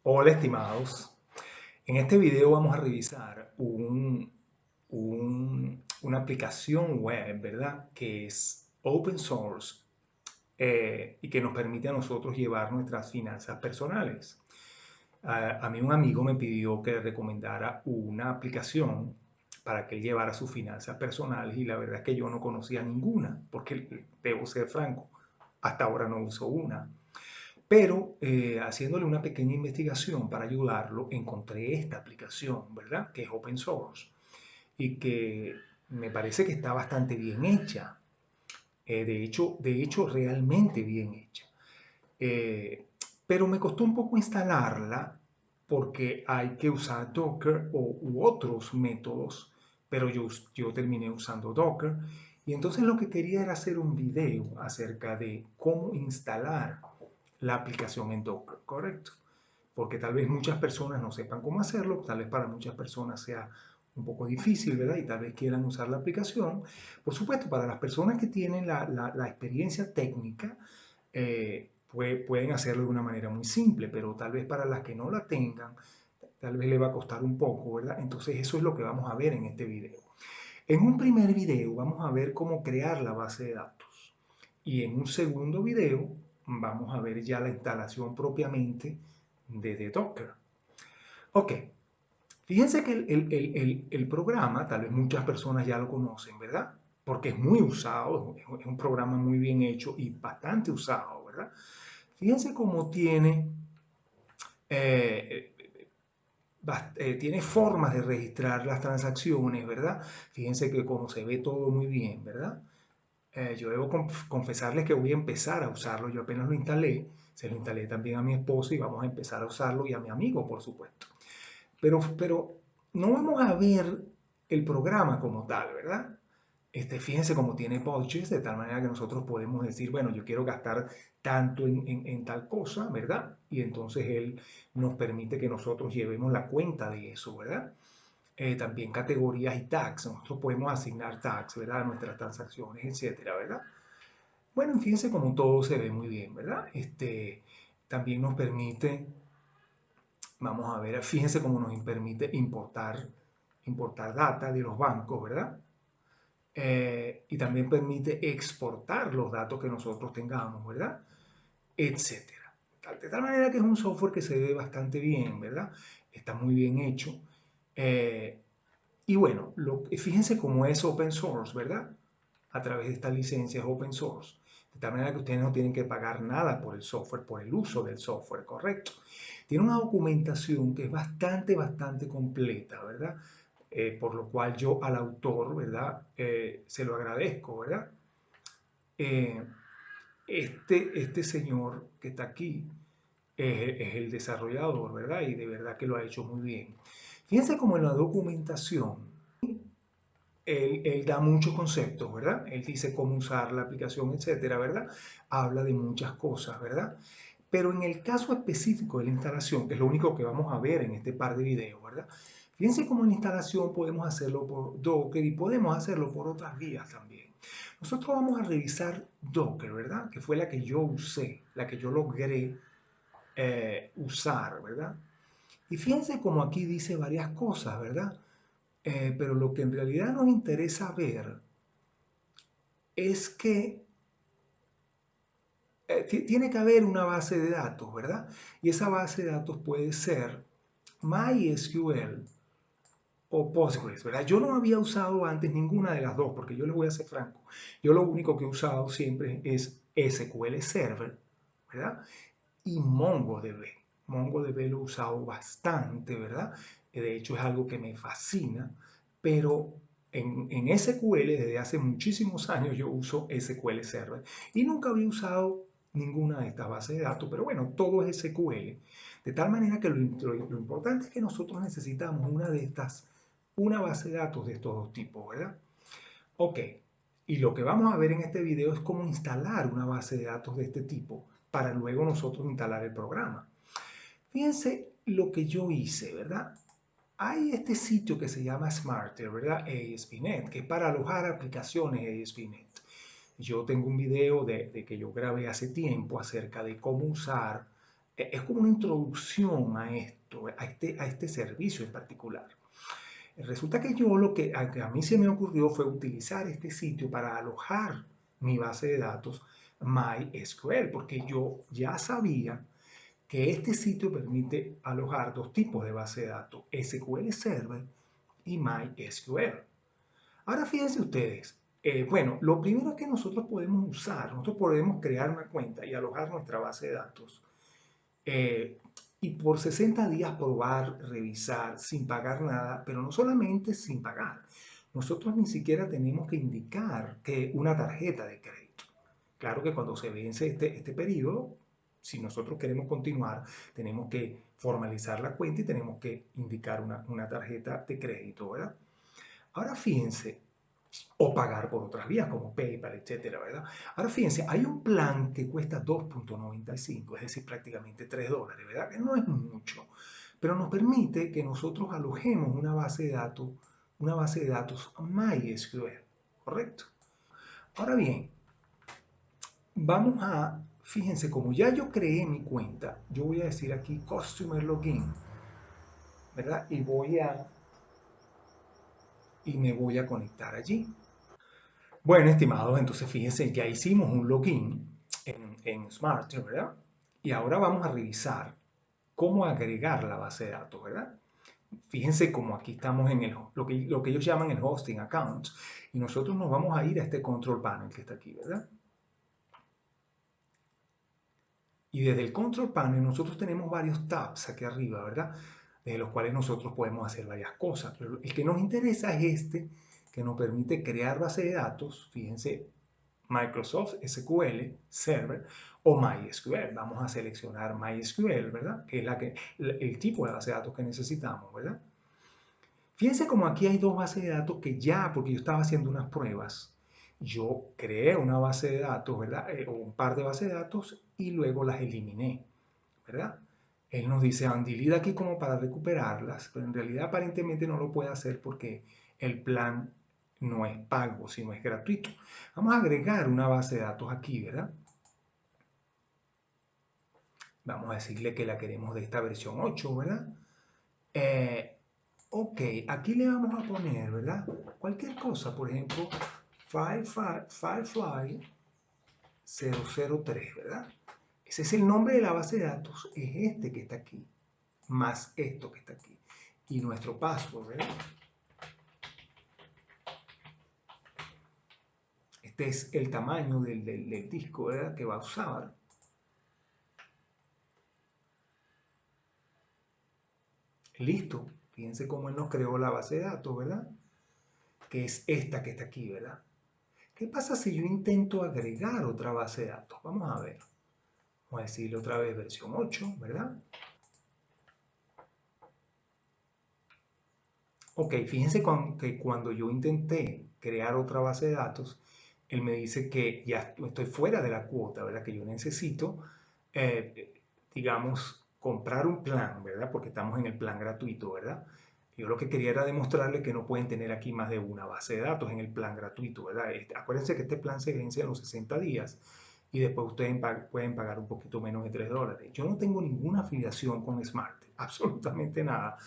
Hola estimados, en este video vamos a revisar una aplicación web, ¿verdad? Que es open source y que nos permite a nosotros llevar nuestras finanzas personales. A mí un amigo me pidió que le recomendara una aplicación para que él llevara sus finanzas personales y la verdad es que yo no conocía ninguna, porque debo ser franco, hasta ahora no uso una. Pero haciéndole una pequeña investigación para ayudarlo, encontré esta aplicación, ¿verdad? Que es open source y que me parece que está bastante bien hecha. De hecho, realmente bien hecha. Eh, pero me costó un poco instalarla porque hay que usar Docker u otros métodos, pero yo terminé usando Docker. Y entonces lo que quería era hacer un video acerca de cómo instalar la aplicación en Docker, ¿correcto? Porque tal vez muchas personas no sepan cómo hacerlo, tal vez para muchas personas sea un poco difícil, ¿verdad? Y tal vez quieran usar la aplicación. Por supuesto, para las personas que tienen la experiencia técnica, pueden hacerlo de una manera muy simple, pero tal vez para las que no la tengan, tal vez le va a costar un poco, ¿verdad? Entonces eso es lo que vamos a ver en este video. En un primer video vamos a ver cómo crear la base de datos y en un segundo video vamos a ver ya la instalación propiamente de Docker. Ok, fíjense que el programa, tal vez muchas personas ya lo conocen, ¿verdad? Porque es muy usado, es un programa muy bien hecho y bastante usado, ¿verdad? Fíjense cómo eh, tiene formas de registrar las transacciones, ¿verdad? Fíjense que como se ve todo muy bien, ¿verdad? Yo debo confesarles que voy a empezar a usarlo. Yo apenas lo instalé, se lo instalé también a mi esposo y vamos a empezar a usarlo y a mi amigo, por supuesto. Pero no vamos a ver el programa como tal, ¿verdad? Fíjense cómo tiene budgets, de tal manera que nosotros podemos decir, bueno, yo quiero gastar tanto en tal cosa, ¿verdad? Y entonces él nos permite que nosotros llevemos la cuenta de eso, ¿verdad? También categorías y tags, nosotros podemos asignar tags, ¿verdad? A nuestras transacciones, etcétera, ¿verdad? Bueno, fíjense cómo todo se ve muy bien, ¿verdad? También nos permite, vamos a ver, fíjense cómo nos permite importar data de los bancos, ¿verdad? Y también permite exportar los datos que nosotros tengamos, ¿verdad? Etcétera. De tal manera que es un software que se ve bastante bien, ¿verdad? Está muy bien hecho. Eh, y bueno, fíjense cómo es open source, ¿verdad? A través de estas licencias open source. De tal manera que ustedes no tienen que pagar nada por el software, por el uso del software, ¿correcto? Tiene una documentación que es bastante completa, ¿verdad? Por lo cual yo al autor, ¿verdad? Se lo agradezco, ¿verdad? Eh, este señor que está aquí es el desarrollador, ¿verdad? Y de verdad que lo ha hecho muy bien. Fíjense cómo en la documentación él da muchos conceptos, ¿verdad? Él dice cómo usar la aplicación, etcétera, ¿verdad? Habla de muchas cosas, ¿verdad? Pero en el caso específico de la instalación, que es lo único que vamos a ver en este par de videos, ¿verdad? Fíjense cómo en la instalación podemos hacerlo por Docker y podemos hacerlo por otras vías también. Nosotros vamos a revisar Docker, ¿verdad? Que fue la que yo usé, la que yo logré usar, ¿verdad? Y fíjense cómo aquí dice varias cosas, ¿verdad? Pero lo que en realidad nos interesa ver es que tiene que haber una base de datos, ¿verdad? Y esa base de datos puede ser MySQL o Postgres, ¿verdad? Yo no había usado antes ninguna de las dos, porque yo les voy a ser franco. Yo lo único que he usado siempre es SQL Server, ¿verdad? Y MongoDB. MongoDB lo he usado bastante, ¿verdad? De hecho, es algo que me fascina, pero en SQL desde hace muchísimos años yo uso SQL Server y nunca había usado ninguna de estas bases de datos, pero bueno, todo es SQL. De tal manera que lo importante es que nosotros necesitamos una base de datos de estos dos tipos, ¿verdad? Ok, y lo que vamos a ver en este video es cómo instalar una base de datos de este tipo para luego nosotros instalar el programa. Fíjense lo que yo hice, ¿verdad? Hay este sitio que se llama Smarter, ¿verdad? ASP.NET, que es para alojar aplicaciones ASP.NET. Yo tengo un video de que yo grabé hace tiempo acerca de cómo usar Es como una introducción a esto, a este servicio en particular. Resulta que yo lo que a mí se me ocurrió fue utilizar este sitio para alojar mi base de datos MySQL, porque yo ya sabía que este sitio permite alojar dos tipos de base de datos, SQL Server y MySQL. Ahora fíjense ustedes, bueno, lo primero que nosotros podemos usar, nosotros podemos crear una cuenta y alojar nuestra base de datos eh, y por 60 días probar, revisar sin pagar nada, pero no solamente sin pagar. Nosotros ni siquiera tenemos que indicar que una tarjeta de crédito. Claro que cuando se vence este periodo, si nosotros queremos continuar, tenemos que formalizar la cuenta y tenemos que indicar una tarjeta de crédito, ¿verdad? Ahora fíjense, o pagar por otras vías como PayPal, etcétera, ¿verdad? Ahora fíjense, hay un plan que cuesta 2.95, es decir, prácticamente $3, ¿verdad? Que no es mucho, pero nos permite que nosotros alojemos una base de datos MySQL, ¿correcto? Ahora bien, fíjense, como ya yo creé mi cuenta, yo voy a decir aquí Customer Login, ¿verdad? Y me voy a conectar allí. Bueno, estimados, entonces fíjense, ya hicimos un login en Smart, ¿verdad? Y ahora vamos a revisar cómo agregar la base de datos, ¿verdad? Fíjense como aquí estamos en lo que ellos llaman el hosting account y nosotros nos vamos a ir a este control panel que está aquí, ¿verdad? Y desde el control panel nosotros tenemos varios tabs aquí arriba, ¿verdad? Desde los cuales nosotros podemos hacer varias cosas. Pero el que nos interesa es este, que nos permite crear base de datos, fíjense, Microsoft SQL Server o MySQL. Vamos a seleccionar MySQL, ¿verdad? Que es el tipo de base de datos que necesitamos, ¿verdad? Fíjense como aquí hay dos bases de datos que ya, porque yo estaba haciendo unas pruebas, yo creé una base de datos, ¿verdad? O un par de bases de datos y luego las eliminé, ¿verdad? Él nos dice delete aquí como para recuperarlas, pero en realidad aparentemente no lo puede hacer porque el plan no es pago, sino es gratuito. Vamos a agregar una base de datos aquí, ¿verdad? Vamos a decirle que la queremos de esta versión 8, ¿verdad? Eh, ok, aquí le vamos a poner, ¿verdad? Cualquier cosa, por ejemplo, Firefly 003, ¿verdad? Ese es el nombre de la base de datos, es este que está aquí, más esto que está aquí. Y nuestro password, ¿verdad? Este es el tamaño del disco, ¿verdad? Que va a usar. Listo. Fíjense cómo él nos creó la base de datos, ¿verdad? Que es esta que está aquí, ¿verdad? ¿Qué pasa si yo intento agregar otra base de datos? Vamos a ver. Vamos a decirle otra vez versión 8, ¿verdad? Ok, fíjense que cuando yo intenté crear otra base de datos, él me dice que ya estoy fuera de la cuota, ¿verdad? Que yo necesito, digamos, comprar un plan, ¿verdad? Porque estamos en el plan gratuito, ¿verdad? Yo lo que quería era demostrarle que no pueden tener aquí más de una base de datos en el plan gratuito, ¿verdad? Acuérdense que este plan se vence a los 60 días y después ustedes pueden pagar un poquito menos de $3. Yo no tengo ninguna afiliación con Smart, absolutamente nada.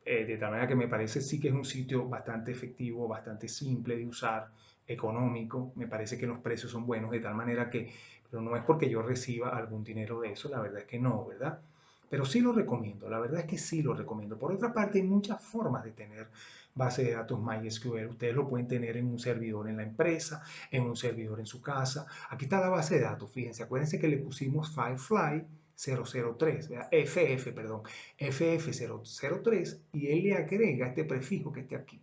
De tal manera que me parece sí que es un sitio bastante efectivo, bastante simple de usar, económico, me parece que los precios son buenos, de tal manera que, pero no es porque yo reciba algún dinero de eso, la verdad es que no, ¿verdad? Pero sí lo recomiendo, la verdad es que sí lo recomiendo. Por otra parte, hay muchas formas de tener base de datos MySQL. Ustedes lo pueden tener en un servidor en la empresa, en un servidor en su casa. Aquí está la base de datos, fíjense, acuérdense que le pusimos Firefly 003, ¿verdad? FF, perdón, FF003 y él le agrega este prefijo que está aquí.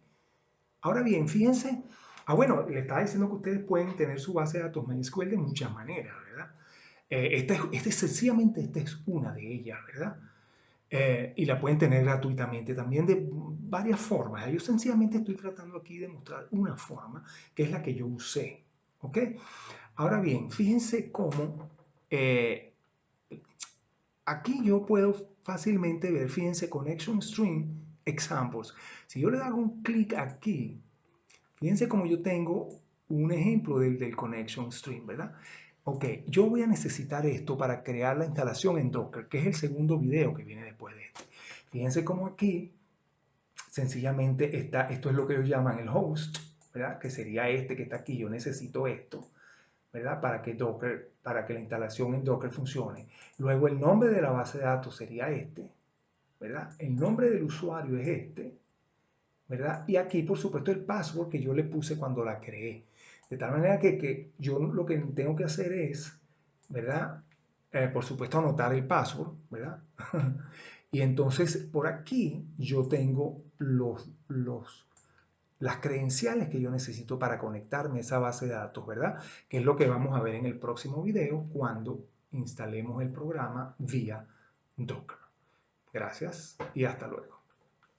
Ahora bien, fíjense, bueno, le estaba diciendo que ustedes pueden tener su base de datos MySQL de muchas maneras, ¿verdad? Sencillamente esta es una de ellas, ¿verdad? Y la pueden tener gratuitamente también de varias formas. Yo sencillamente estoy tratando aquí de mostrar una forma, que es la que yo usé, ¿ok? Ahora bien, fíjense cómo aquí yo puedo fácilmente ver, fíjense, Connection String Examples. Si yo le hago un clic aquí, fíjense como yo tengo un ejemplo del Connection String, ¿verdad? Ok, yo voy a necesitar esto para crear la instalación en Docker, que es el segundo video que viene después de este. Fíjense cómo aquí sencillamente está, esto es lo que ellos llaman el host, ¿verdad? Que sería este que está aquí. Yo necesito esto, ¿verdad? Para que la instalación en Docker funcione. Luego el nombre de la base de datos sería este, ¿verdad? El nombre del usuario es este, ¿verdad? Y aquí, por supuesto, el password que yo le puse cuando la creé. De tal manera que yo lo que tengo que hacer es, ¿verdad? Por supuesto, anotar el password, ¿verdad? Y entonces por aquí yo tengo las credenciales que yo necesito para conectarme a esa base de datos, ¿verdad? Que es lo que vamos a ver en el próximo video cuando instalemos el programa vía Docker. Gracias y hasta luego.